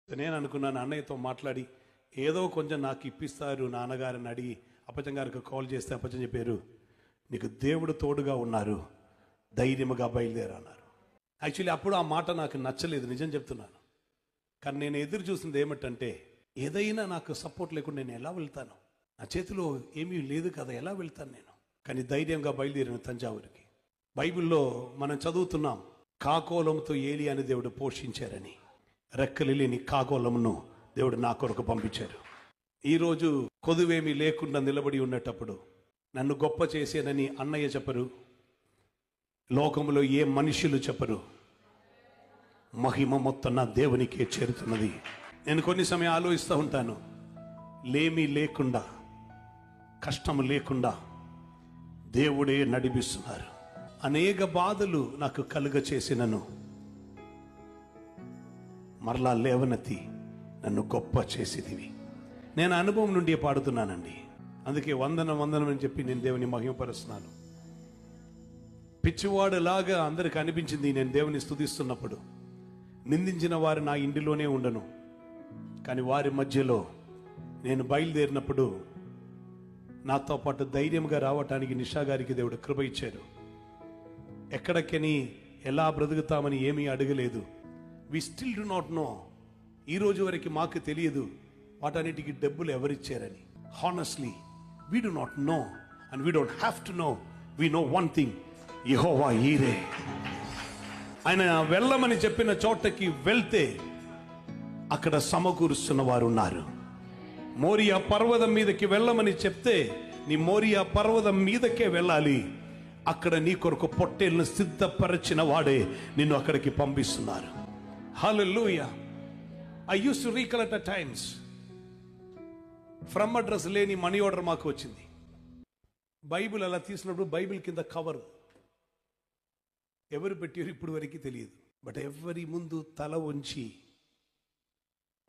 నేను అనుకున్నాను అన్నయ్యతో మాట్లాడి ఏదో కొంచెం నాకు ఇప్పిస్తారు నాన్నగారిని అడిగి అప్పచ్చం గారికి కాల్ చేస్తే అప్పచ్చం చెప్పారు, నీకు దేవుడు తోడుగా ఉన్నారు, ధైర్యముగా బయలుదేరన్నారు. యాక్చువల్లీ అప్పుడు ఆ మాట నాకు నచ్చలేదు, నిజం చెప్తున్నాను. కానీ నేను ఎదురు చూసింది ఏమిటంటే, ఏదైనా నాకు సపోర్ట్ లేకుండా నేను ఎలా వెళ్తాను? నా చేతిలో ఏమీ లేదు కదా, ఎలా వెళ్తాను నేను? కానీ ధైర్యంగా బయలుదేరిన తంజావూరుకి. బైబిల్లో మనం చదువుతున్నాం, కాకోలంతో ఏలి అని దేవుడు పోషించారని. రెక్కలు లేని కాకోలమును దేవుడు నా కొరకు పంపించారు. ఈరోజు కొదువేమీ లేకుండా నిలబడి ఉన్నటప్పుడు నన్ను గొప్ప చేసేనని అన్నయ్య చెప్పరు, లోకంలో ఏ మనుషులు చెప్పరు. మహిమ మొత్తం నా దేవునికే చేరుతున్నది. నేను కొన్ని సమయం ఆలోచిస్తూ ఉంటాను, లేమీ లేకుండా కష్టం లేకుండా దేవుడే నడిపిస్తున్నారు. అనేక బాధలు నాకు కలుగ చేసినను మరలా లేవనెత్తి నన్ను గొప్ప చేసేదివి. నేను అనుభవం నుండి పాడుతున్నానండి. అందుకే వందనం అని చెప్పి నేను దేవుని మహిమపరుస్తున్నాను. పిచ్చివాడులాగా అందరికి అనిపించింది నేను దేవుని స్తుతిస్తున్నప్పుడు. నిందించిన వారు నా ఇంటిలోనే ఉండను, కానీ వారి మధ్యలో నేను బయలుదేరినప్పుడు నాతో పాటు ధైర్యంగా రావటానికి నిషా గారికి దేవుడు కృప ఇచ్చారు. ఎక్కడికని ఎలా బ్రతుకుతామని ఏమీ అడగలేదు. We still do not know. ఈ రోజు వరకు మాకు తెలియదు వాటన్నిటికీ డబ్బులు ఎవరిచ్చారని. Honestly we do not know and we don't have to know. We know one thing, Jehovah Jireh. ఆయన వెళ్ళమని చెప్పిన చోటకి వెళ్తే అక్కడ సమకూరుస్తున్న వారు ఉన్నారు. మోరియా పర్వతం మీదకి వెళ్ళమని చెప్తే నీ మోరియా పర్వతం మీదకే వెళ్ళాలి. అక్కడ నీ కొరకు పొట్టేళ్ళను సిద్ధపరిచిన వాడే నిన్ను అక్కడికి పంపిస్తున్నారు. Hallelujah. I use to recollect at times. From address లేని మనీ ఆర్డర్ మాకు వచ్చింది. బైబిల్ అలా తీసినప్పుడు బైబిల్ కింద కవర్ ఎవరు పెట్టారు ఇప్పుడు వరకు తెలియదు. బట్ ఎవరి ముందు తల ఉంచి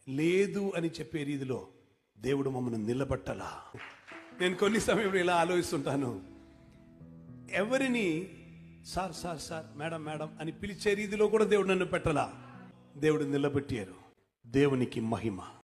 లేదు అని చెప్పే రీతిలో దేవుడు మమ్మల్ని నిలబెట్టాలా. నేను కొన్ని సమయంలో ఇలా ఆలోచిస్తుంటాను, ఎవరిని sir sir sir madam madam అని పిలిచే రీతిలో కూడా దేవుడు నన్ను పెట్టాలా. దేవుడు నిలబెట్టారు. దేవునికి మహిమ.